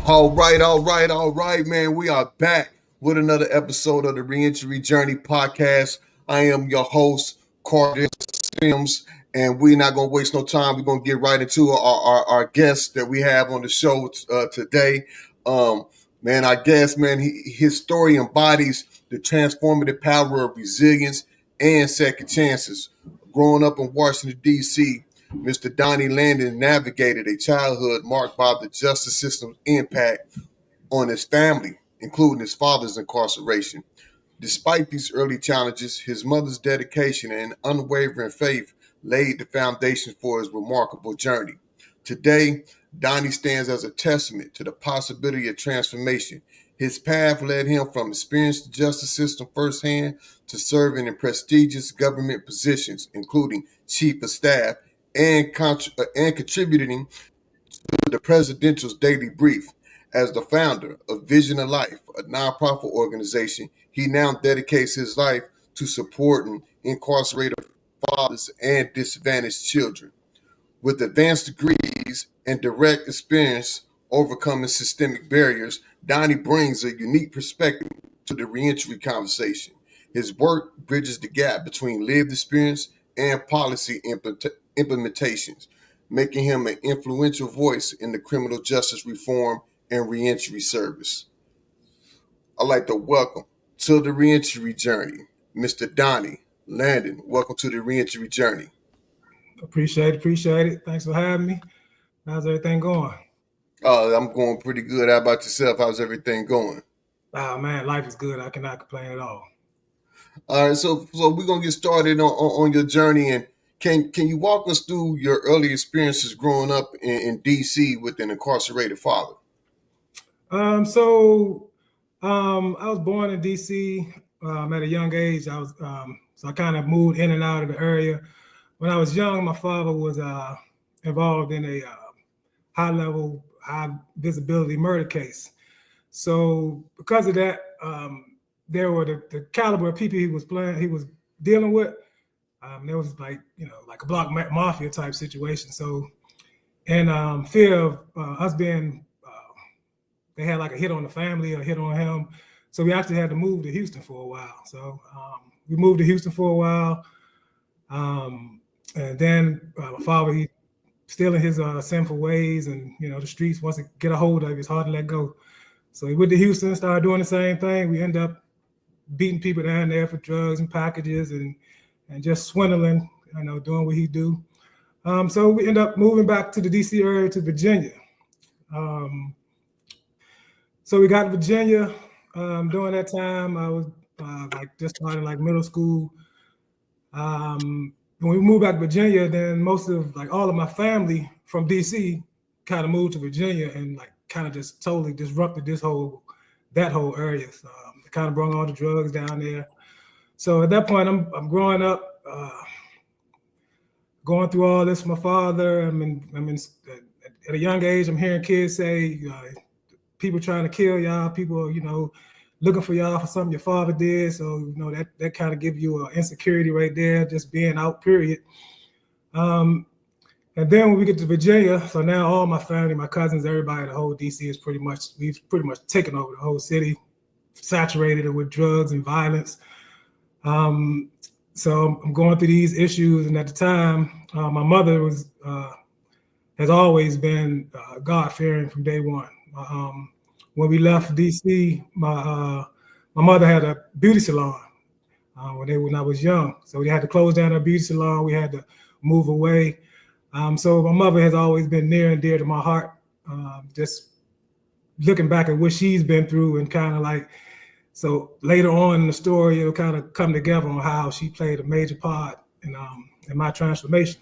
All right, man. We are back with another episode of the Reentry Journey podcast. I am your host, Carter Sims, and we're not going to waste no time. We're going to get right into our guest that we have on the show today. Our guest, his story embodies the transformative power of resilience and second chances. Growing up in Washington, D.C., Mr. Donnie Landon navigated a childhood marked by the justice system's impact on his family, including his father's incarceration. Despite these early challenges, his mother's dedication and unwavering faith laid the foundation for his remarkable journey. Today, Donnie stands as a testament to the possibility of transformation. His path led him from experiencing the justice system firsthand to serving in prestigious government positions, including chief of staff and contributing to the presidential's daily brief. As the founder of Vision of Life, a nonprofit organization, he now dedicates his life to supporting incarcerated fathers and disadvantaged children. With advanced degrees and direct experience overcoming systemic barriers, Donnie brings a unique perspective to the reentry conversation. His work bridges the gap between lived experience and policy implementations, making him an influential voice in the criminal justice reform and reentry service. I'd like to welcome to the reentry journey, Mr. Donnie Landon. Welcome to the reentry journey. Appreciate it. Thanks for having me. How's everything going? I'm going pretty good. How about yourself? How's everything going? Oh man, life is good. I cannot complain at all. All right, so we're gonna get started on your journey, and can you walk us through your early experiences growing up in DC with an incarcerated father? I was born in DC at a young age. So I kind of moved in and out of the area. When I was young, my father was involved in a high visibility murder case. So because of that, there were the caliber of people he was dealing with. There was like a block mafia type situation. So, and fear of us being, they had like a hit on the family, a hit on him. So we actually had to move to Houston for a while. So we moved to Houston for a while. And then my father, he still in his sinful ways, and the streets, once it get a hold of you, it's hard to let go. So he went to Houston, started doing the same thing. We end up beating people down there for drugs and packages and just swindling, doing what he do. So we end up moving back to the DC area to Virginia. So we got to Virginia. During that time, I was just starting middle school. When we moved back to Virginia, then most of all of my family from DC kind of moved to Virginia and kind of just totally disrupted that whole area. So they kind of brought all the drugs down there. So at that point, I'm growing up, going through all this with my father. At a young age, I'm hearing kids say, people trying to kill y'all, people, looking for y'all for something your father did. So, that kind of give you an insecurity right there, just being out, period. And then when we get to Virginia, so now all my family, my cousins, everybody, the whole DC we've pretty much taken over the whole city, saturated it with drugs and violence. So I'm going through these issues. And at the time, my mother has always been God-fearing from day one. When we left DC, my mother had a beauty salon when I was young. So we had to close down our beauty salon. We had to move away. So my mother has always been near and dear to my heart. Just looking back at what she's been through and kind of so later on in the story, it'll kind of come together on how she played a major part in my transformation.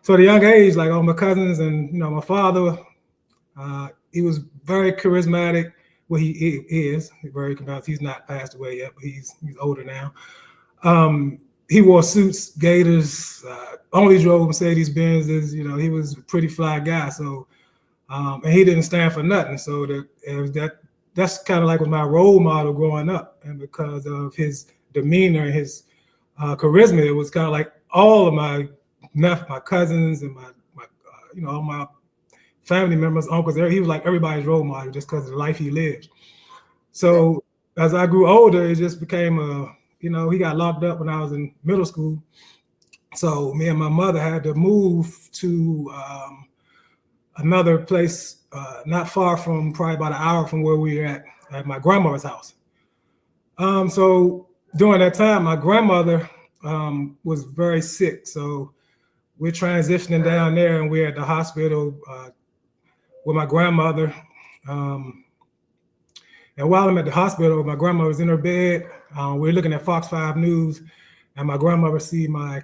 So at a young age, all my cousins and my father, he was very charismatic. Well, he is very charismatic. He's not passed away yet, but he's older now. He wore suits, gaiters, only drove Mercedes Benzes. He was a pretty fly guy. So, and he didn't stand for nothing. So that's kind of was my role model growing up. And because of his demeanor and his charisma, it was kind of all of my cousins and my all my family members, uncles. He was like everybody's role model just because of the life he lived. So as I grew older, it just became he got locked up when I was in middle school. So me and my mother had to move to another place not far from, probably about an hour from where we were at my grandmother's house. So during that time, my grandmother was very sick. So we're transitioning down there, and we're at the hospital with my grandmother. And while I'm at the hospital, my grandmother was in her bed. We're looking at Fox 5 News, and my grandmother see my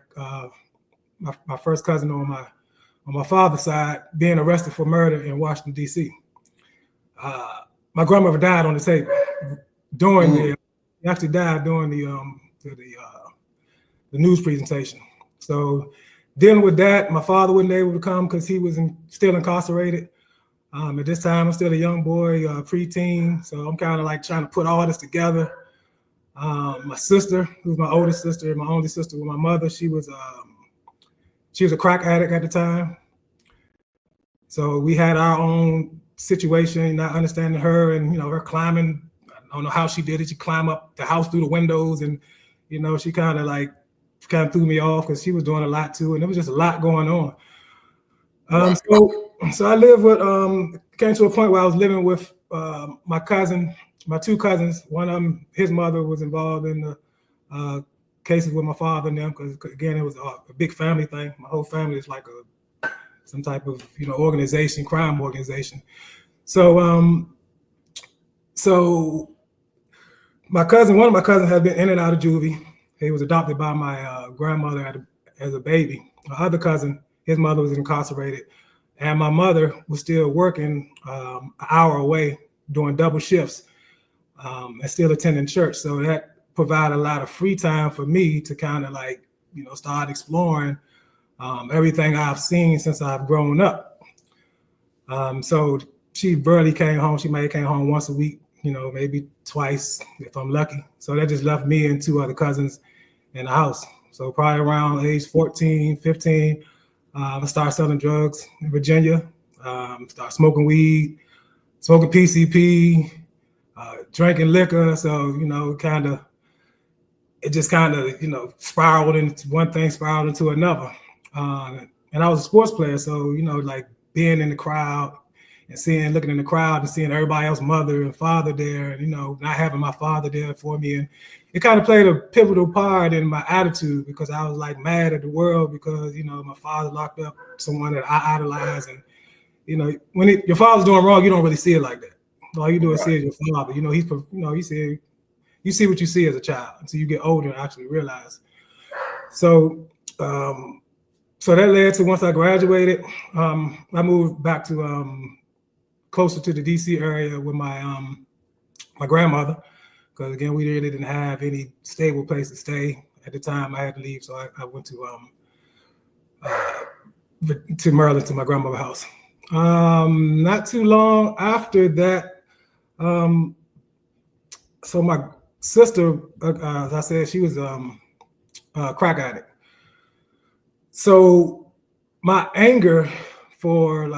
first cousin on my father's side being arrested for murder in Washington, D.C. My grandmother died on the table during he actually died during the news presentation. So dealing with that, my father wasn't able to come because he was still incarcerated. At this time, I'm still a young boy, preteen. So I'm kind of like trying to put all this together. My sister, who's my oldest sister, my only sister with my mother, she was a crack addict at the time. So we had our own situation, not understanding her, and her climbing. I don't know how she did it. She climbed up the house through the windows, and she kind of threw me off because she was doing a lot too, and there was just a lot going on. So I lived with came to a point where I was living with my two cousins. One of them, his mother was involved in the cases with my father and them, because again, it was a big family thing. My whole family is like some type of organization, crime organization. So so one of my cousins had been in and out of juvie. He was adopted by my grandmother as a baby. My other cousin, his mother was incarcerated, and my mother was still working an hour away doing double shifts and still attending church. So that provided a lot of free time for me to kind of start exploring everything I've seen since I've grown up. So she barely came home. She may have came home once a week, maybe twice if I'm lucky. So that just left me and two other cousins in the house. So probably around age 14, 15, I started selling drugs in Virginia, started smoking weed, smoking PCP, drinking liquor. So, it just spiraled into one thing, spiraled into another. And I was a sports player. So, being in the crowd and looking in the crowd and seeing everybody else's mother and father there, and, not having my father there for me. And it kind of played a pivotal part in my attitude, because I was mad at the world because, my father locked up someone that I idolized. And, when your father's doing wrong, you don't really see it like that. All you do is see it as your father. He said, you see what you see as a child until you get older and actually realize. So, so that led to, once I graduated, I moved back to closer to the DC area with my grandmother, because again, we really didn't have any stable place to stay at the time. I had to leave, so I went to Maryland, to my grandmother's house. Not too long after that, so my sister, as I said, she was a crack addict. So my anger for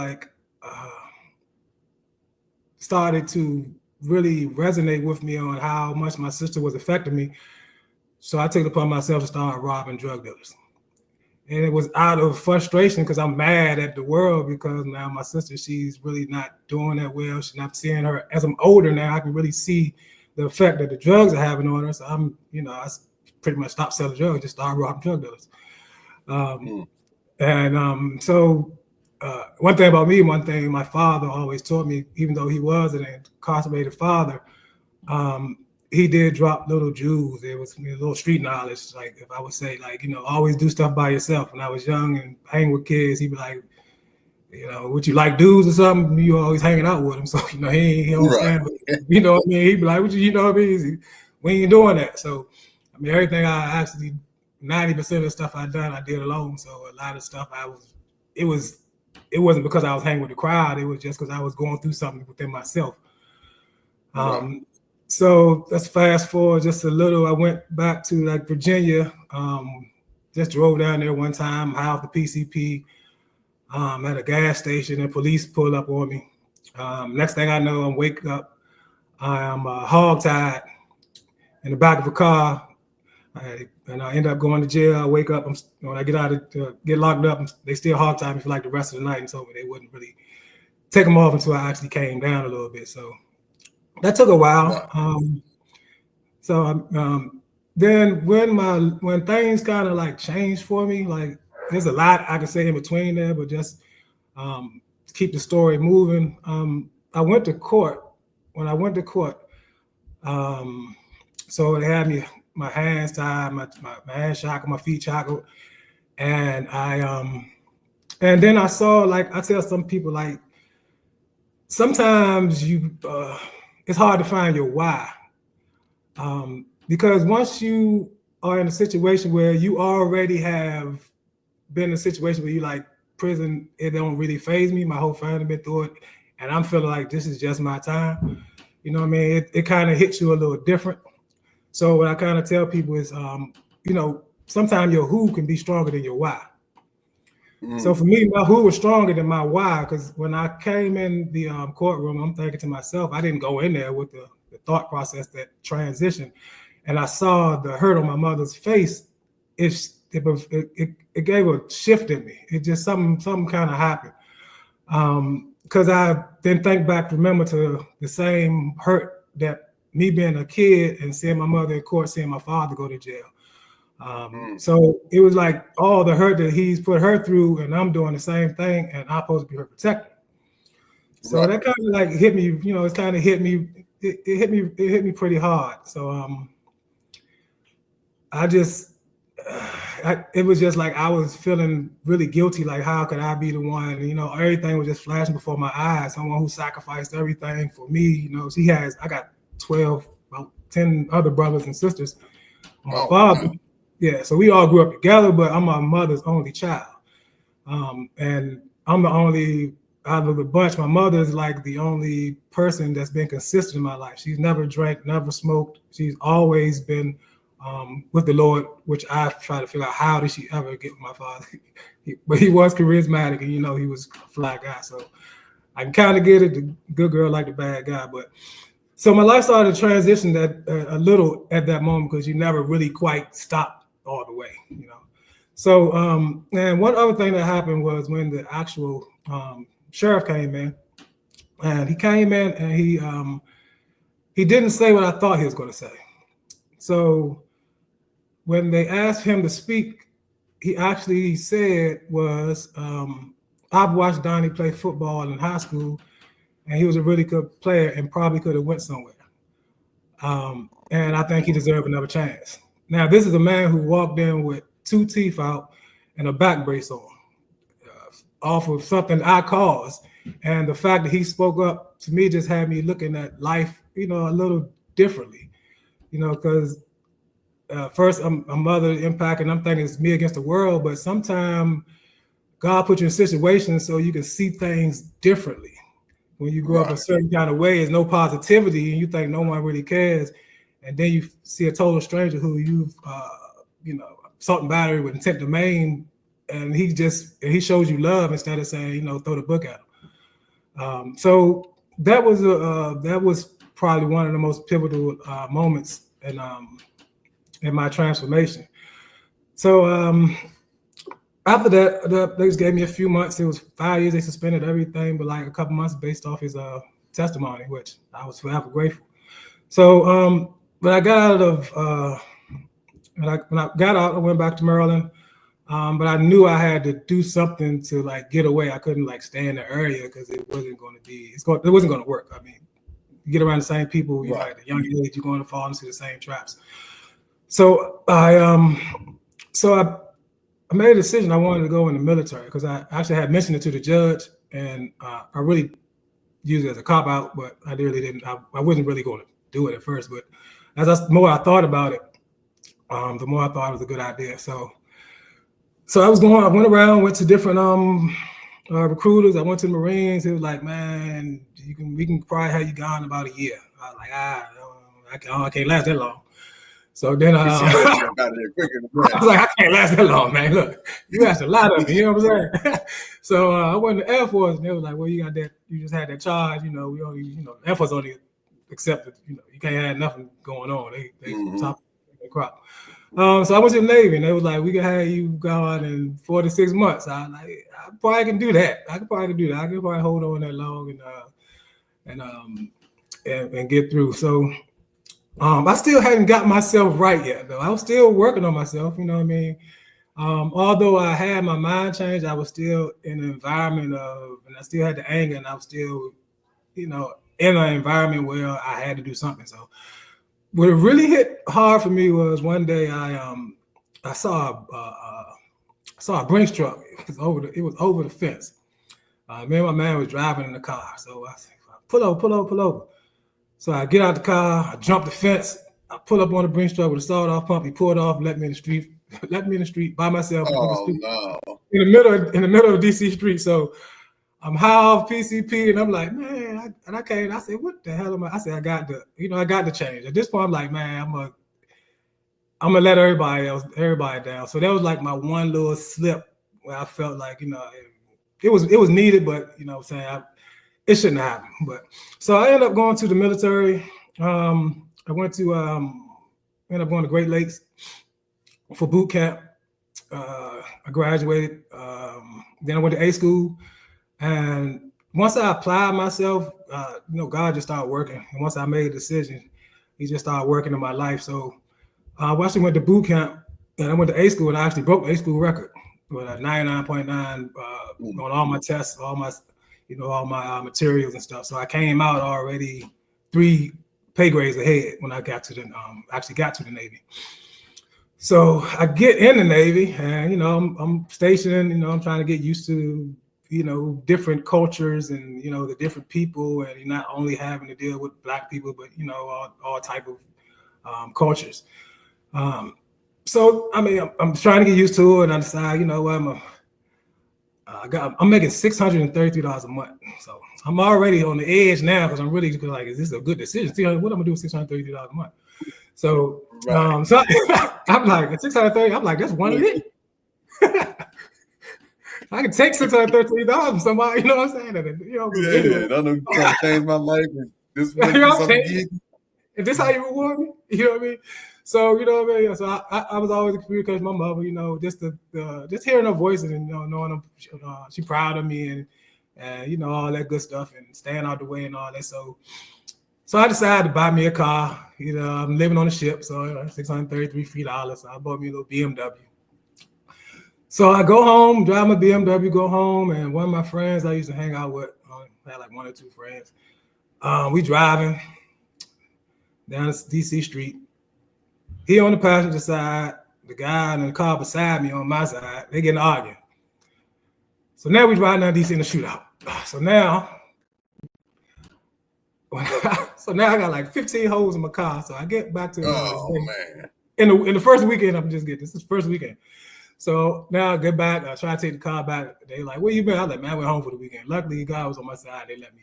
started to really resonate with me on how much my sister was affecting me. So I took it upon myself to start robbing drug dealers. And it was out of frustration, because I'm mad at the world, because now my sister, she's really not doing that well. She's not seeing her. As I'm older now, I can really see the effect that the drugs are having on her. So I pretty much stopped selling drugs, just started robbing drug dealers. So one thing my father always taught me, even though he was an incarcerated father, he did drop little jewels. There was a little street knowledge. Like, if I would say, always do stuff by yourself. When I was young and hang with kids, he'd be like, would you like dudes or something? You always hanging out with him. So, he don't understand. Right. He'd be like, we ain't doing that. So, everything I actually, 90% of the stuff I done, I did alone. So a lot of stuff it wasn't because I was hanging with the crowd. It was just because I was going through something within myself. Right. So let's fast forward just a little. I went back to Virginia, just drove down there one time, high off the PCP. at a gas station, and police pull up on me. Next thing I know, I'm wake up. I am hog-tied in the back of a car, and I end up going to jail. I wake up. When I get locked up, they still hog-tied me for like the rest of the night and told me they wouldn't really take them off until I actually came down a little bit. So that took a while. Then when things kind of like changed for me, like there's a lot I can say in between there, but just to keep the story moving. I went to court. When I went to court, so they had me my hands tied, my hands shackled, my feet shackled, and and then I saw, like, I tell some people, like, sometimes it's hard to find your why, because once you are in a situation where you already have been in a situation where you like prison, it don't really faze me. My whole family been through it, and I'm feeling like this is just my time. You know what I mean? It kind of hits you a little different. So what I kind of tell people is, sometimes your who can be stronger than your why. So for me, my who was stronger than my why, because when I came in the courtroom, I'm thinking to myself, I didn't go in there with the thought process that transition, and I saw the hurt on my mother's face. It gave a shift in me. It just something kind of happened, because I then remember to the same hurt that me being a kid and seeing my mother in court, seeing my father go to jail. So it was like all the hurt that he's put her through, and I'm doing the same thing, and I'm supposed to be her protector. So that kind of like hit me, it's kind of hit me. It hit me pretty hard. So it was just like I was feeling really guilty. Like, how could I be the one? Everything was just flashing before my eyes. Someone who sacrificed everything for me. I got 10 other brothers and sisters. My father. Man. Yeah, so we all grew up together, but I'm my mother's only child. And I'm the only out of the bunch. My mother is like the only person that's been consistent in my life. She's never drank, never smoked. She's always been with the Lord, which I try to figure out how did she ever get with my father. But he was charismatic, and he was a fly guy. So I can kind of get it. The good girl like the bad guy. But so my life started to transition a little at that moment, because you never really quite stopped all the way, So, and one other thing that happened was when the actual sheriff came in, and he came in and he didn't say what I thought he was going to say. So when they asked him to speak, he actually said was, I've watched Donnie play football in high school, and he was a really good player and probably could have went somewhere. And I think he deserved another chance. Now, this is a man who walked in with 2 teeth out and a back brace on, off of something I caused. And the fact that he spoke up to me just had me looking at life, a little differently, because first a mother impact, and I'm thinking it's me against the world, but sometimes God put you in situations so you can see things differently. When you grow up a certain kind of way, there's no positivity, and you think no one really cares. And then you see a total stranger who you've, assault and battery with intent to maim, and he shows you love instead of saying, throw the book at him. So that was probably one of the most pivotal moments in my transformation. So after that, they just gave me a few months. It was 5 years. They suspended everything, but like a couple months based off his testimony, which I was forever grateful. So when I got out of when I got out, I went back to Maryland, but I knew I had to do something to like get away. I couldn't like stay in the area because it wasn't going to work. I mean, you get around the same people, at a young age, you're going to fall into the same traps. So I made a decision. I wanted to go in the military because I actually had mentioned it to the judge, and I really used it as a cop out, but I really didn't. I wasn't really going to do it at first, but the more I thought about it, the more I thought it was a good idea. So I went around, went to different recruiters. I went to the Marines. He was like, man, we can probably have you gone about a year. I was like, I can't last that long. So then He said, "I got it quicker than that." I was like, I can't last that long, man. Look, you asked a lot of me, you know what I'm saying? So I went to the Air Force, and they was like, well, you got that, you just had that charge, you know, we only, you know, Air Force only accepted, you know, you can't have nothing going on. They top the crop. So I went to the Navy, and they was like, we can have you gone in 4 to 6 months. I was like, I probably can do that. I could probably hold on that long and get through. So I still hadn't got myself right yet, though. I was still working on myself, you know what I mean? Although I had my mind changed, I was still in an environment and I still had the anger, and I was still, you know, in an environment where I had to do something. So what really hit hard for me was one day I saw a Brinks truck. It was over the fence. Me and my man was driving in the car. So I said, pull over. So I get out the car, I jump the fence, I pull up on the Brinks truck with a sawed-off pump. He pulled off, let me in the street by myself. Oh no! In the middle of DC street. So I'm high off PCP, and I'm like, man, I can't. I said, what the hell am I? I said, I got the change. At this point, I'm like, man, I'm gonna let everybody down. So that was like my one little slip where I felt like, you know, it was needed, but you know what I'm saying, it shouldn't have happened. But so I ended up going to the military. I ended up going to Great Lakes for boot camp. I graduated. Then I went to A school. And once I applied myself, you know, God just started working. And once I made a decision, he just started working in my life. So I actually went to boot camp, and I went to A school, and I actually broke the A school record with a 99.9 on all my tests, all my materials and stuff. So I came out already 3 pay grades ahead when I got to the Navy. So I get in the Navy, and you know, I'm stationed. You know, I'm trying to get used to, you know, different cultures and, you know, the different people, and you're not only having to deal with Black people, but, you know, all type of cultures. So I mean, I'm trying to get used to it, and I decide, you know what, I'm making $633 a month. So I'm already on the edge now, because I'm really like, is this a good decision? See, what I'm gonna do with $633 a month? So, so I'm like, at 630, I'm like, that's one of it. I can take $633 from somebody, you know what I'm saying? And, you know, I know you trying to change my life, and this you know what I'm saying? And this how you reward me? You know what I mean? So, you know what I mean? So I was always in communication with my mother, you know, just hearing her voices, and, you know, knowing she's proud of me, and you know, all that good stuff, and staying out the way and all that. So I decided to buy me a car. You know, I'm living on a ship, so $633. So I bought me a little BMW. So I go home, drive my BMW, go home, and one of my friends I used to hang out with, I had like 1 or 2 friends. We driving down DC Street. He on the passenger side, the guy in the car beside me on my side, they getting arguing. So now we driving down DC in a shootout. So now I got like 15 holes in my car. So I get back to man. In the first weekend, I'm just getting this is first weekend. So now I get back, I try to take the car back. They like, where you been? I was like, man, I went home for the weekend. Luckily, God was on my side. They let me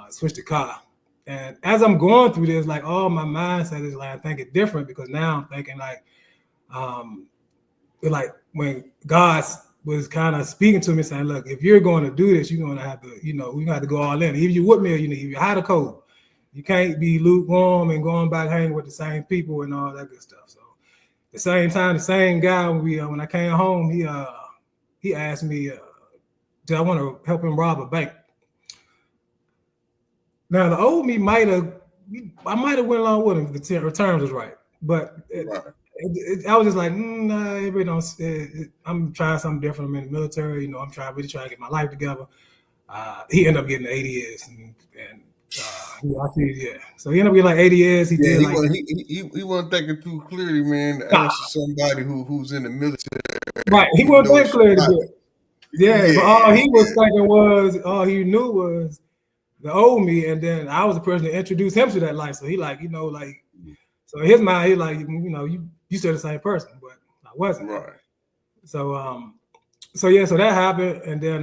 switch the car. And as I'm going through this, like, all my mindset is like, I'm thinking different, because now I'm thinking like when God was kind of speaking to me, saying, look, if you're going to do this, you're going to have to, you know, we're going to have to go all in. Either you with me or you hot or cold. You can't be lukewarm and going back hanging with the same people and all that good stuff. So at the same time, the same guy, when I came home, he asked me, did I want to help him rob a bank? Now the old me I might have went along with him if the terms was right, but I was just like, nah, everybody don't. I'm trying something different. I'm in the military, you know. I'm trying to get my life together. He ended up getting 80 years, So he ended up getting like 80 years. He wasn't thinking too clearly, man. To answer somebody who's in the military, right? He wasn't thinking clearly, but all he knew was the old me, and then I was the person to introduce him to that life. So he like, you know, like, so in his mind, he like, you know, you still the same person, but I wasn't. Right. So so that happened, and then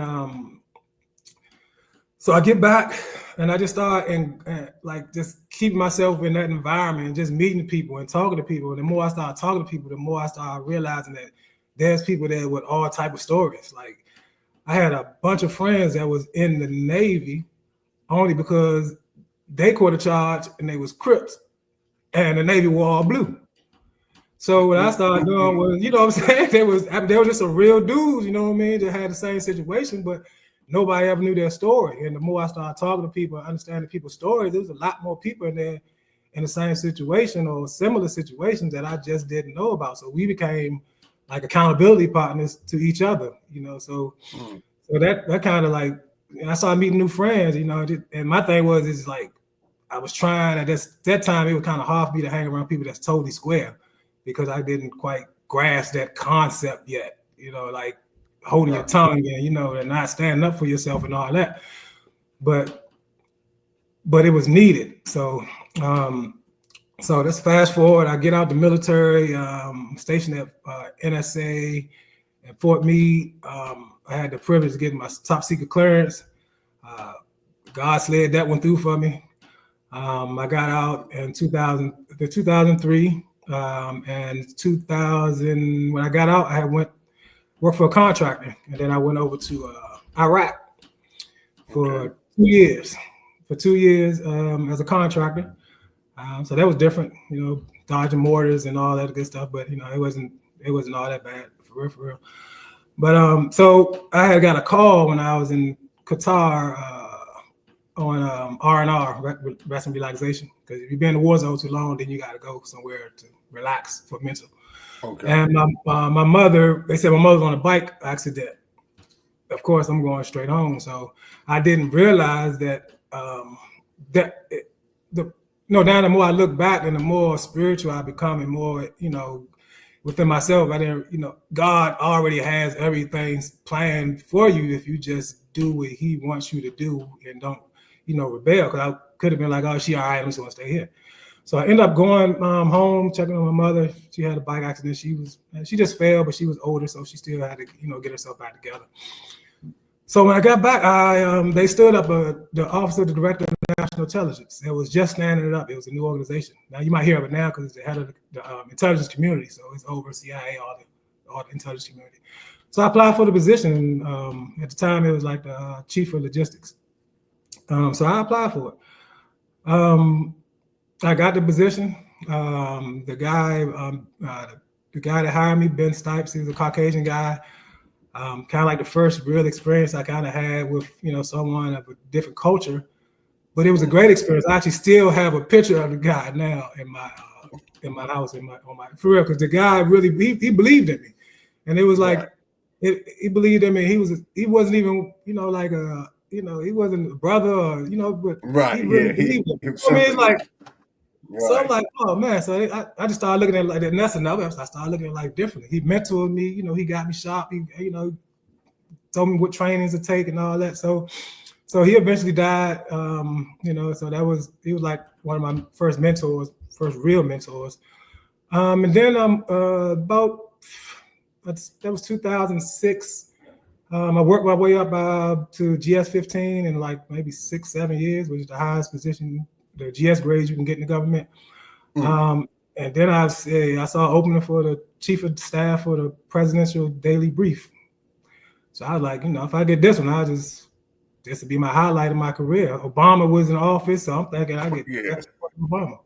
so I get back, And I just started and like just keeping myself in that environment and just meeting people and talking to people. And the more I started talking to people, the more I started realizing that there's people there with all type of stories. Like I had a bunch of friends that was in the Navy only because they caught a charge and they was Crips and the Navy wore all blue. So what I started doing was, you know what I'm saying? They were just some real dudes, you know what I mean? That had the same situation, but nobody ever knew their story. And the more I started talking to people and understanding people's stories, there was a lot more people in there in the same situation or similar situations that I just didn't know about. So we became like accountability partners to each other, you know. So that kind of like, I started meeting new friends, you know. And my thing was, is like I was trying at that time. It was kind of hard for me to hang around people that's totally square because I didn't quite grasp that concept yet, you know, like holding your tongue and, you know, and not standing up for yourself and all that. But it was needed. So so let's fast forward. I get out the military, stationed at NSA at Fort Meade. I had the privilege of getting my top secret clearance. God slid that one through for me. I got out in 2003. And 2000, when I got out, I worked for a contractor, and then I went over to Iraq for 2 years. For 2 years as a contractor, so that was different, you know, dodging mortars and all that good stuff. But you know, it wasn't all that bad for real. But so I had got a call when I was in Qatar on R&R, rest and relaxation, because if you've been in the war zone too long, then you got to go somewhere to relax for mental. Okay. And my mother, they said my mother was on a bike accident. Of course, I'm going straight home. So I didn't realize that now the more I look back and the more spiritual I become and more, you know, within myself, I didn't, you know, God already has everything planned for you if you just do what he wants you to do and don't, you know, rebel. Because I could have been like, oh, she all right, I'm just going to stay here. So I ended up going home, checking on my mother. She had a bike accident. She just fell, but she was older, so she still had to, you know, get herself back together. So when I got back, they stood up the office of the director of national intelligence. It was just standing it up. It was a new organization. Now you might hear of it now because it's the head of the intelligence community. So it's over CIA, all the intelligence community. So I applied for the position. At the time, it was like the chief of logistics. So I applied for it. I got the position. The guy that hired me, Ben Stipes, he was a Caucasian guy. Kind of like the first real experience I kind of had with, you know, someone of a different culture, but it was a great experience. I actually still have a picture of the guy now in my house, for real, because the guy really he believed in me, and it was like he believed in me. He wasn't even, you know, like you know, he wasn't a brother or, you know, but he really believed in me. I mean, it's like. Right. So I'm like, oh man. So I just started looking at it like that. And that's another. I started looking at it like differently. He mentored me, you know, he got me sharp. He, you know, told me what trainings to take and all that. So he eventually died. You know, so he was like one of my first real mentors. And then that was 2006. I worked my way up to GS 15 in like maybe 6-7 years, which is the highest position, the GS grades you can get in the government. And then I saw opening for the chief of staff for the presidential daily brief. So I was like, you know, if I get this one, this would be my highlight of my career. Obama was in office, so I'm thinking I get Obama.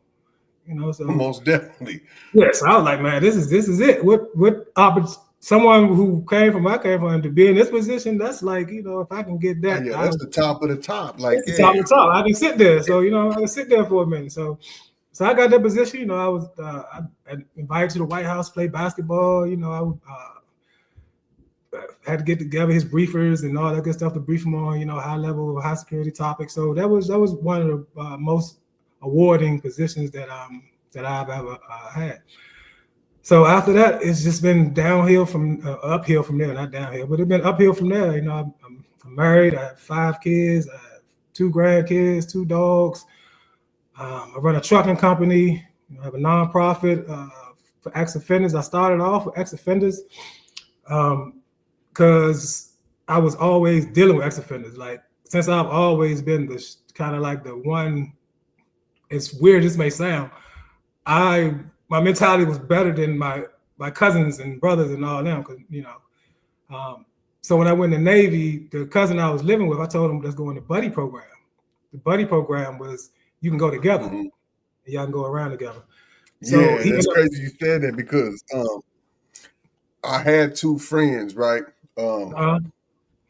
You know, so most definitely. Yeah, so I was like, man, this is it. What someone who came from to be in this position, that's like, you know, if I can get that. Yeah, that's the top of the top. Like, the top of the top. I can sit there. So, you know, I can sit there for a minute. So I got that position. You know, I was invited to the White House, play basketball. You know, I had to get together his briefers and all that good stuff to brief him on, you know, high level, high security topics. So that was one of the most awarding positions that I've ever had. So after that, it's just been uphill from there, not downhill, but it's been uphill from there. You know, I'm married. I have 5 kids. I have 2 grandkids, 2 dogs. I run a trucking company. I have a nonprofit for ex-offenders. I started off with ex-offenders because I was always dealing with ex-offenders. Like since I've always been the kind of like the one, it's weird, this may sound, my mentality was better than my cousins and brothers and all them, because so when I went in the Navy, the cousin I was living with, I told him, let's go in the buddy program. The buddy program was you can go together, and y'all can go around together. So yeah, that's crazy you said that, because I had two friends, right?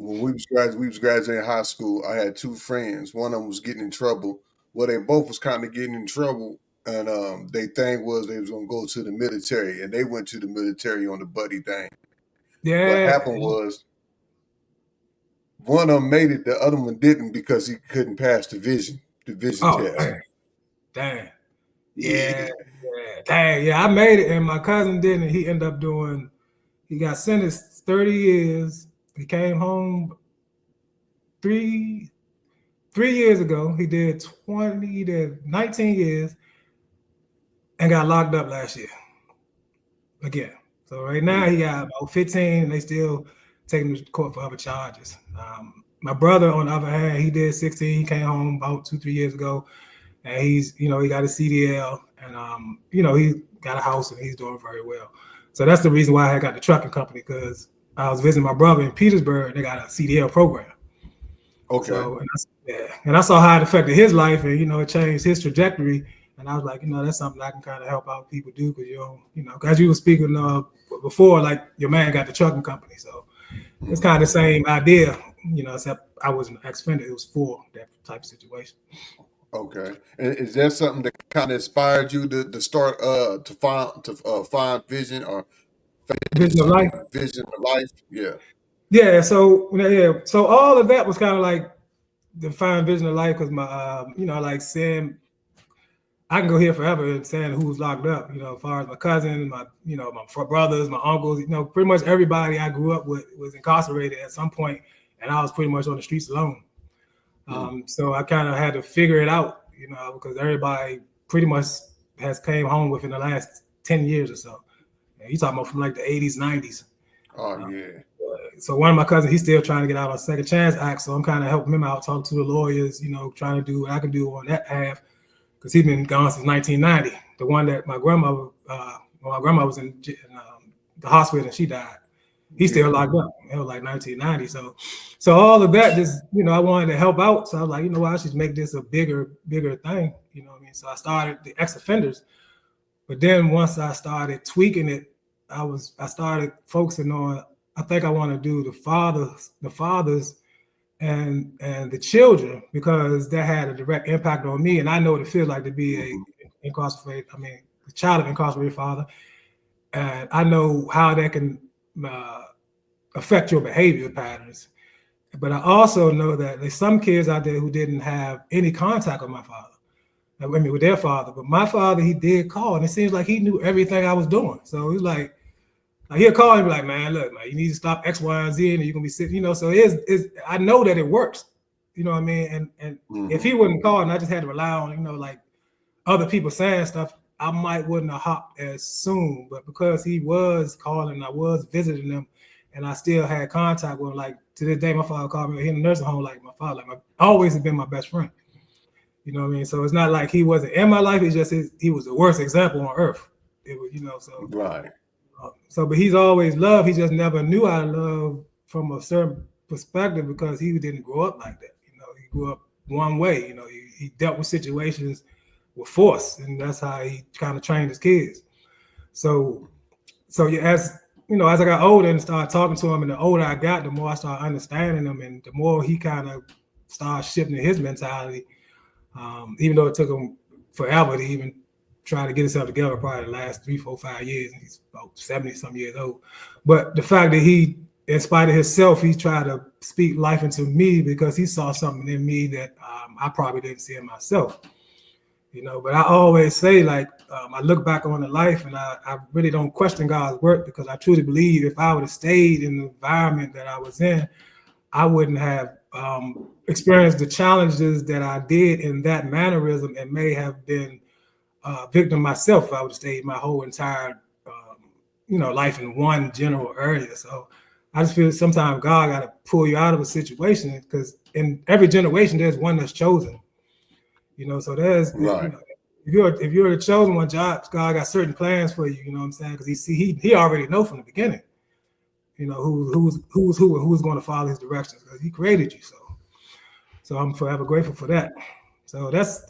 When we was graduating high school, I had two friends. One of them was getting in trouble. Well, they both was kind of getting in trouble, and their thing was they was gonna go to the military, and they went to the military on the buddy thing. Yeah. What happened was one of them made it, the other one didn't, because he couldn't pass the vision test. Dang. Yeah. Dang. Yeah, I made it, and my cousin didn't. He ended up he got sentenced 30 years. He came home 3 years ago. He did 19 years and got locked up last year again. So right now he got about 15, and they still taking him to court for other charges. My brother, on the other hand, he did 16. He came home about 2-3 years ago, and he's, he got a CDL, and he got a house, and he's doing very well. So that's the reason why I got the trucking company, because I was visiting my brother in Petersburg, and they got a CDL program. Okay. So, and I saw how it affected his life, and it changed his trajectory. And I was like, that's something I can kind of help out people do, because as you were speaking before, like your man got the trucking company, so it's kind of the same idea, except I wasn't ex-offender; it was for that type of situation. Okay, and is that something that kind of inspired you to start to find vision or vision of life? Vision of life, yeah. Yeah. So all of that was kind of like the fine vision of life, because my like saying, I can go here forever and saying who's locked up, as far as my cousins, my brothers, my uncles, pretty much everybody I grew up with was incarcerated at some point, and I was pretty much on the streets alone. So I kind of had to figure it out, because everybody pretty much has came home within the last 10 years or so. And you talking about from like the 80s, 90s. Oh, yeah. So one of my cousins, he's still trying to get out on Second Chance Act, so I'm kind of helping him out, talking to the lawyers, trying to do what I can do on that half, because he's been gone since 1990. The one that my grandmother was in the hospital and she died. He's still locked up. It was like 1990. So all of that, just, I wanted to help out. So I was like, I should make this a bigger thing. You know what I mean? So I started the ex-offenders. But then once I started tweaking it, I started focusing on, I think I want to do the fathers and the children, because that had a direct impact on me. And I know what it feels like to be a child of incarcerated father. And I know how that can affect your behavior patterns. But I also know that there's some kids out there who didn't have any contact with my father. With their father. But my father, he did call, and it seems like he knew everything I was doing. So he was like he'll call and be like, man, look, man, you need to stop X, Y, and Z, and you're gonna be sitting, so I know that it works. You know what I mean? And if he wouldn't call and I just had to rely on, like other people saying stuff, I wouldn't have hopped as soon. But because he was calling, I was visiting him, and I still had contact with him. Like to this day, my father called me in the nursing home like my father. Always has been my best friend. You know what I mean? So it's not like he wasn't in my life. It's just he was the worst example on earth. It was, so right. So, but he's always loved. He just never knew how to love from a certain perspective, because he didn't grow up like that. He grew up one way. He dealt with situations with force, and that's how he kind of trained his kids. So yeah, as I got older and started talking to him, and the older I got, the more I started understanding him, and the more he kind of started shifting his mentality. Even though it took him forever to even try to get himself together, probably the last 3, 4, 5 years, and he's about 70-some years old. But the fact that he, in spite of himself, he tried to speak life into me, because he saw something in me that I probably didn't see in myself. But I always say, like, I look back on the life, and I really don't question God's work, because I truly believe if I would have stayed in the environment that I was in, I wouldn't have experienced the challenges that I did in that mannerism, and may have been victim myself if I would have stayed my whole entire life in one general area. So I just feel that sometimes God got to pull you out of a situation, because in every generation there's one that's chosen. So there's, Right. if you're a chosen one, God got certain plans for you. You know what I'm saying? Because he already know from the beginning. Who's who and who's going to follow his directions, because he created you. So I'm forever grateful for that. So that's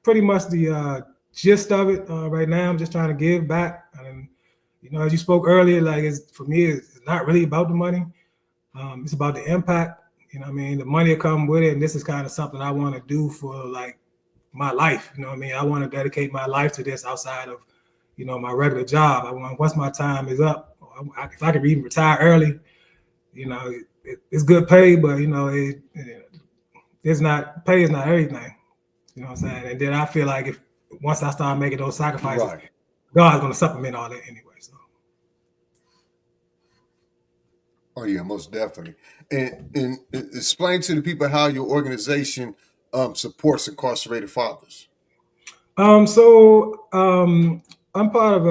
pretty much the gist of it. Right now, I'm just trying to give back, and as you spoke earlier, like for me, it's not really about the money. It's about the impact. What I mean? The money will come with it, and this is kind of something I want to do for like my life. What I mean? I want to dedicate my life to this outside of my regular job. I want, once my time is up, if I could even retire early, it's good pay, but it's not, pay is not everything. You know what I'm saying? And then I feel like if once I start making those sacrifices, Right. God's going to supplement all that anyway. So. Oh yeah, most definitely. And explain to the people how your organization supports incarcerated fathers. I'm part of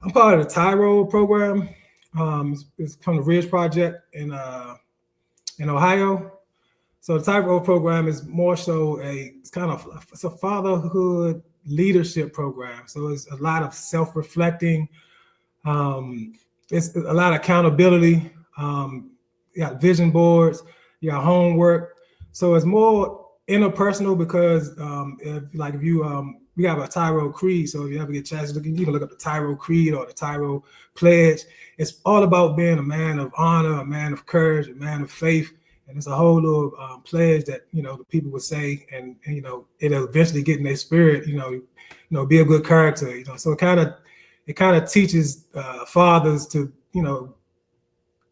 I'm part of the Tyro program. It's from the Ridge Project in Ohio. So the Tyro program is more so it's a fatherhood leadership program. So it's a lot of self-reflecting. It's a lot of accountability. You got vision boards, you got homework. So it's more interpersonal, because if you we have a Tyro Creed. So if you ever get a chance to you can look up the Tyro Creed or the Tyro Pledge. It's all about being a man of honor, a man of courage, a man of faith. And it's a whole little pledge that the people would say, and it'll eventually get in their spirit. Be a good character. So it kind of teaches fathers to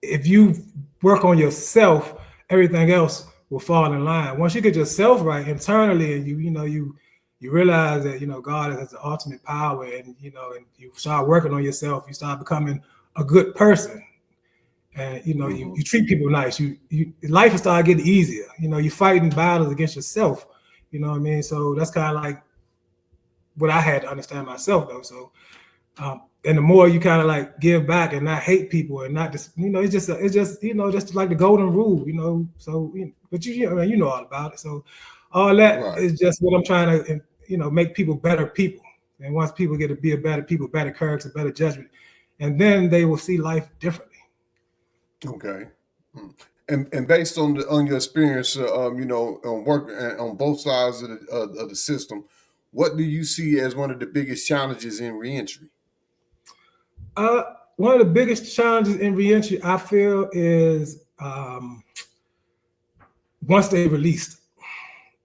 if you work on yourself, everything else will fall in line. Once you get yourself right internally, and you realize that God has the ultimate power, and and you start working on yourself, you start becoming a good person. And you treat people nice. You life will start getting easier. You're fighting battles against yourself. You know what I mean? So that's kind of like what I had to understand myself, though. So, and the more you kind of like give back and not hate people, and not just it's just just like the golden rule. So but you know all about it. So all that is just what I'm trying to make people better people. And once people get to be a better people, better character, better judgment, and then they will see life differently. Okay. And based on your experience, on work on both sides of the system, what do you see as one of the biggest challenges in reentry? One of the biggest challenges in reentry, I feel, is once they're released.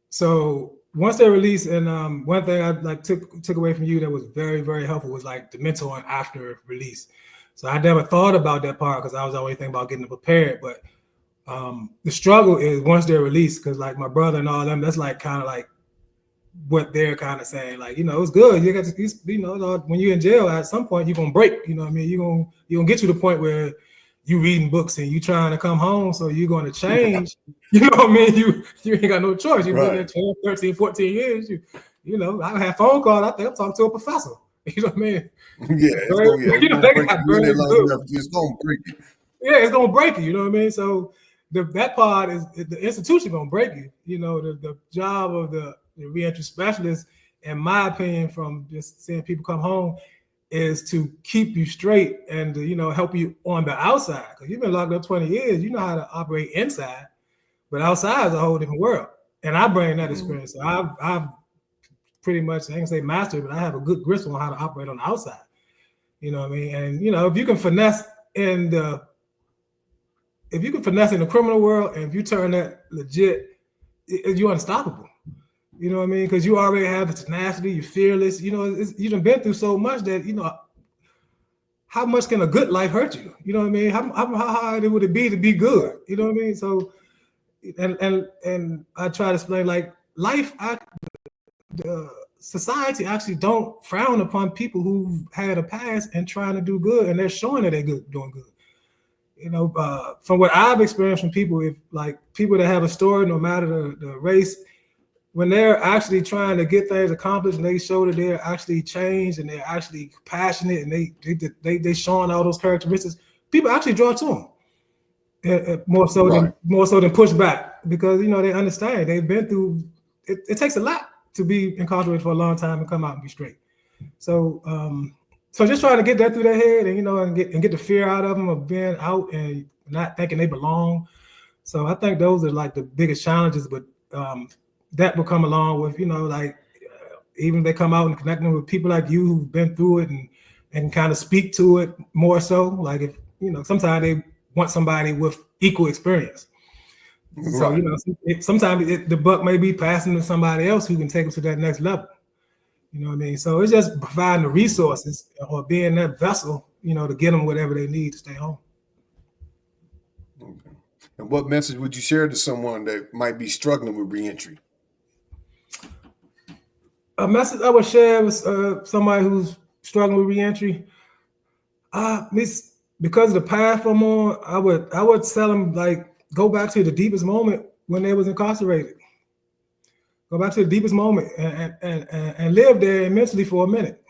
So once they're released, and one thing I took away from you that was very, very helpful was like the mentoring after release. So I never thought about that part, because I was always thinking about getting prepared. But the struggle is once they're released, because like my brother and all them, that's like kind of like what they're kind of saying, like, it's good. You got to, when you're in jail, at some point you're gonna break. You know what I mean? You're gonna get to the point where you reading books and you trying to come home, so you're gonna change. You know what I mean? You ain't got no choice. You've been there 12, 13, 14 years. I have phone calls. I think I'm talking to a professor. You know what I mean? Yeah, it's gonna break you. Yeah, it's gonna break you. You know what I mean? So that part is the institution gonna break you. The job of the reentry specialist, in my opinion, from just seeing people come home, is to keep you straight and to, help you on the outside. Because you've been locked up 20 years, you know how to operate inside, but outside is a whole different world. And I bring that experience. So I've pretty much, I ain't say mastered, but I have a good grasp on how to operate on the outside. You know what I mean? And if you can finesse in the criminal world, and if you turn that legit, you're unstoppable. You know what I mean? Because you already have the tenacity, you're fearless. You've been through so much that, how much can a good life hurt you? You know what I mean? How hard would it be to be good? You know what I mean? So, and I try to explain, like, life, society actually don't frown upon people who've had a past and trying to do good, and they're showing that they're doing good. From what I've experienced from people, if like people that have a story, no matter the race, when they're actually trying to get things accomplished and they show that they're actually changed and they're actually passionate and they showing all those characteristics, people actually draw to them. More so Right. than push back, because they understand they've been through it takes a lot to be incarcerated for a long time and come out and be straight. So just trying to get that through their head, and get the fear out of them of being out and not thinking they belong. So I think those are like the biggest challenges, but that will come along with even if they come out and connecting with people like you who've been through it and kind of speak to it more so. Like if sometimes they want somebody with equal experience. So Right. sometimes the buck may be passing to somebody else who can take them to that next level. You know what I mean? So it's just providing the resources or being that vessel, to get them whatever they need to stay home. Okay. And what message would you share to someone that might be struggling with reentry? A message I would share with somebody who's struggling with reentry. Because of the path I'm on, I would tell them, like, go back to the deepest moment when they was incarcerated. Go back to the deepest moment and live there mentally for a minute,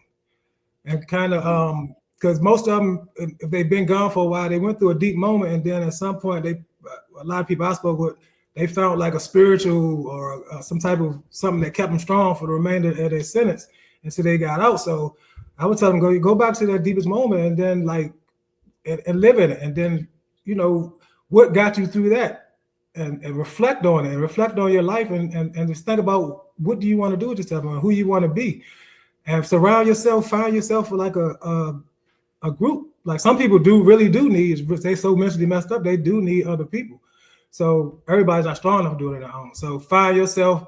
and kind of because most of them, if they've been gone for a while, they went through a deep moment, and then at some point, a lot of people I spoke with, they felt like a spiritual or some type of something that kept them strong for the remainder of their sentence until they got out. So I would tell them, go back to that deepest moment, and then and live in it, and then what got you through that, and reflect on it, and reflect on your life, and just think about what do you want to do with yourself and who you want to be, and find yourself like a group. Like some people really do need, if they so mentally messed up, they do need other people. So everybody's not strong enough to do it on their own. So find yourself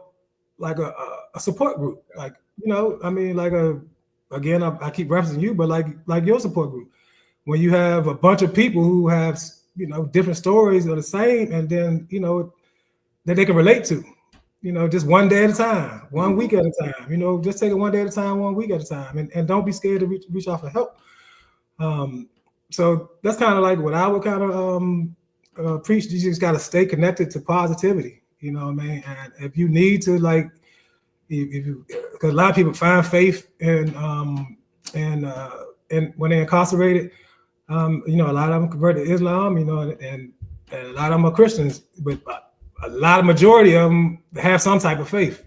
like a support group, like again, I keep referencing you, but like your support group, when you have a bunch of people who have different stories or the same, and then that they can relate to, just one day at a time, one week at a time, just take it one day at a time, 1 week at a time, and don't be scared to reach out for help. So that's kind of like what I would kind of preach. You just got to stay connected to positivity, you know what I mean? And if you need to, because a lot of people find faith and when they're incarcerated, a lot of them convert to Islam, and a lot of them are Christians, but a majority of them have some type of faith,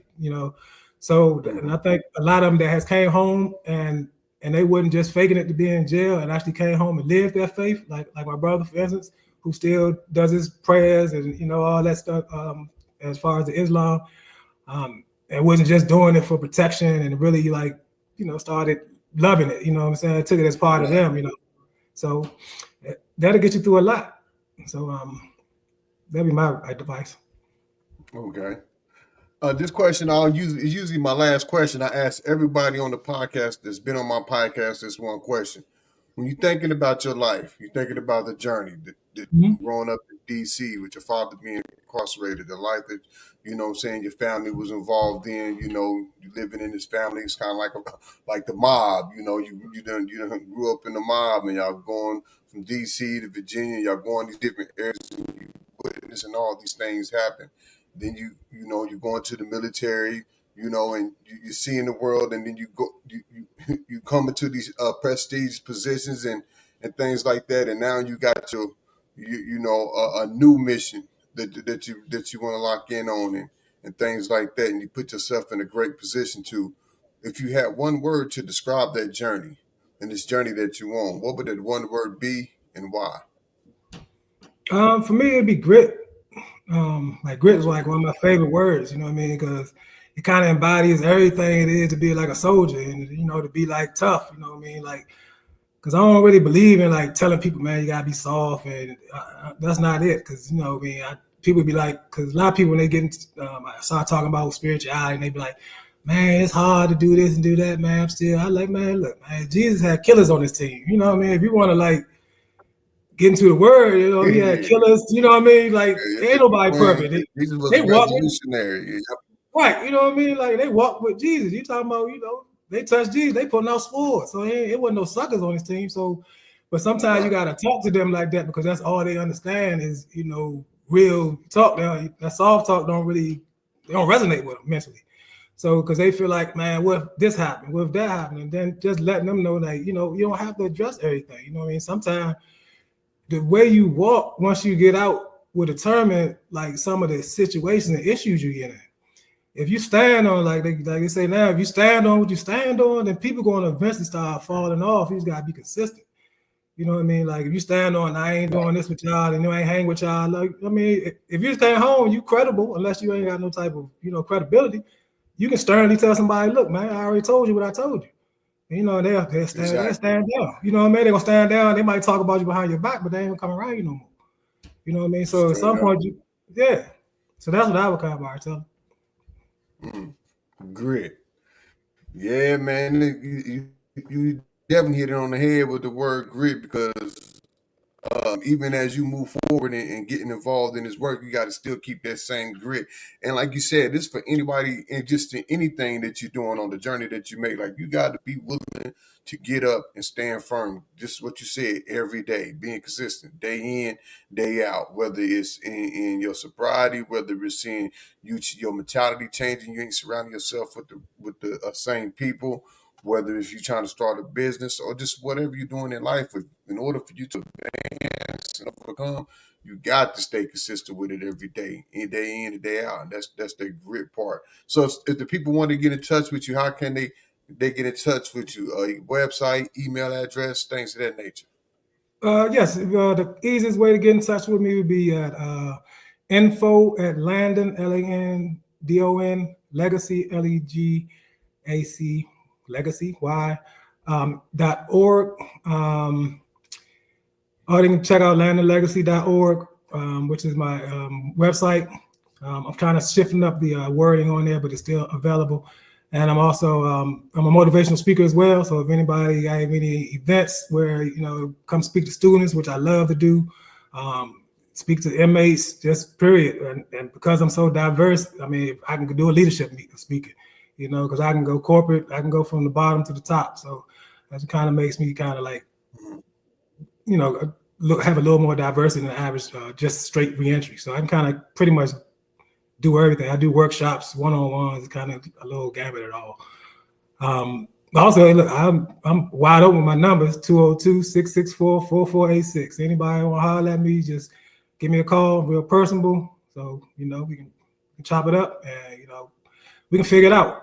So, and I think a lot of them that has came home and they wasn't just faking it to be in jail, and actually came home and lived their faith, like my brother, for instance, who still does his prayers and all that stuff as far as the Islam, and wasn't just doing it for protection, and really started loving it. You know what I'm saying? Took it as part of them. So that'll get you through a lot. So that'd be my advice. Okay. This question is usually my last question. I ask everybody on the podcast that's been on my podcast this one question. When you're thinking about your life, you're thinking about the journey, growing up in D.C. with your father being incarcerated, the life that, your family was involved in, you living in this family. It's kind of like the mob, you done grew up in the mob, and y'all going from D.C. to Virginia, y'all going these different areas, and you witnessing all these things happen. Then you're going to the military, and you're seeing the world, and then you come into these prestigious positions and things like that, and now you got a new mission that you want to lock in on, and things like that, and you put yourself in a great position to. If you had one word to describe that journey and this journey that you on, what would that one word be, and why? For me, it'd be grit. Grit is like one of my favorite words, you know what I mean? Because it kind of embodies everything it is to be like a soldier, and to be like tough, you know what I mean? Because I don't really believe in telling people, man, you gotta be soft, and that's not it. Because people be like, because a lot of people when they get I start talking about spirituality, and they be like, man, it's hard to do this and do that, man. I like, man, look, man, Jesus had killers on his team, you know what I mean? If you want to get into the word, he had killers, you know what I mean? Ain't nobody perfect. Jesus was They a walk revolutionary. right, you know what I mean? They walk with Jesus. You talking about, they touch Jesus, they putting out sports. So it wasn't no suckers on his team. So, but sometimes you gotta talk to them like that, because that's all they understand is, real talk. That soft talk they don't resonate with them mentally. So, because they feel like, man, what if this happened? What if that happened? And then just letting them know that, you don't have to address everything. You know what I mean? Sometimes the way you walk once you get out will determine like some of the situations and issues you get in. If you stand on like they say now, if you stand on what you stand on, then people going to eventually start falling off. You just got to be consistent. You know what I mean? Like if you stand on, I ain't doing this with y'all, and you ain't hang with y'all. Like I mean, if you stay home, you credible unless you ain't got no type of credibility. You can sternly tell somebody, look, man, I already told you what I told you. And, they'll stand down. You know what I mean? They're gonna stand down. They might talk about you behind your back, but they ain't gonna come around you no more. You know what I mean? So at some point, yeah. So that's what I would kind of tell them. Grit. Yeah, man. You definitely hit it on the head with the word grit because even as you move forward and getting involved in this work, you got to still keep that same grit. And like you said, this for anybody and just in anything that you're doing on the journey that you make. Like you got to be willing to get up and stand firm. Just what you said every day, being consistent, day in, day out. Whether it's in your sobriety, whether it's in your mentality changing, you ain't surrounding yourself with the same people. Whether if you're trying to start a business or just whatever you're doing in life, in order for you to advance and overcome, you got to stay consistent with it every day in and day out. And that's the grit part. So if the people want to get in touch with you, how can they get in touch with you? Website, email address, things of that nature. Yes, the easiest way to get in touch with me would be at info@Landon, LANDON, legacy, LEGAC, legacy, .org. Or you can check out landonlegacy.org, which is my website. I'm kind of shifting up the wording on there, but it's still available. And I'm also I'm a motivational speaker as well. So if anybody have any events where come speak to students, which I love to do, speak to inmates, just period. And because I'm so diverse, I mean, I can do a leadership speaking, because I can go corporate, I can go from the bottom to the top. So that kind of makes me kind of like, have a little more diversity than the average, just straight reentry. So I can kind of pretty much do everything. I do workshops, one-on-ones, kind of a little gamut at all. Also, look, I'm wide open with my numbers, 202-664-4486. Anybody want to holler at me, just give me a call, real personable. So, we can chop it up and, we can figure it out.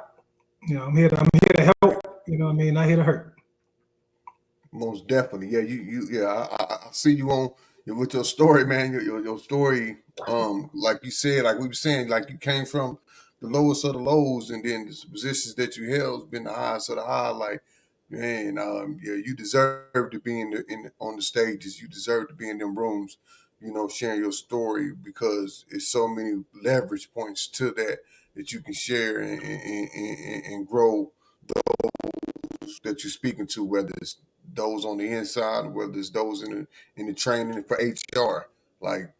I'm here to help, not here to hurt. Most definitely. Yeah, I see you on with your story, man. Your story, like you said, like we were saying, like you came from the lowest of the lows, and then the positions that you held has been the highest of the high. Like, man, you deserve to be on the stages. You deserve to be in them rooms, sharing your story because it's so many leverage points to that you can share and grow those that you're speaking to, whether it's those on the inside, whether it's those in the training for HR. Like,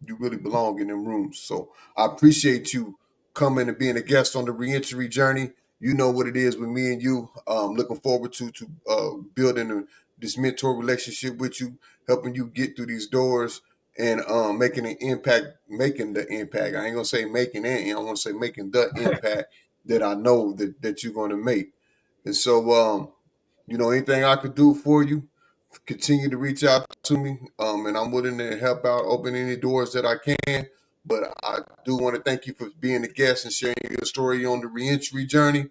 you really belong in them rooms. So I appreciate you coming and being a guest on the reentry journey. You know what it is with me and you. Looking forward to building this mentor relationship with you, helping you get through these doors and making the impact. I ain't gonna say making it. I want to say making the impact that I know that you're gonna make. And so, anything I could do for you, continue to reach out to me, and I'm willing to help out, open any doors that I can. But I do want to thank you for being a guest and sharing your story on the reentry journey.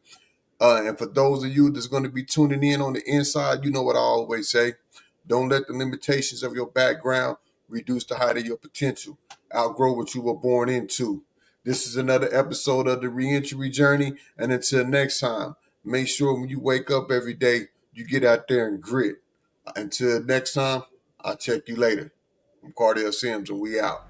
And for those of you that's going to be tuning in on the inside, you know what I always say. Don't let the limitations of your background reduce the height of your potential. Outgrow what you were born into. This is another episode of the reentry journey. And until next time, make sure when you wake up every day, you get out there and grit. Until next time, I'll check you later. I'm Cardell Sims, and we out.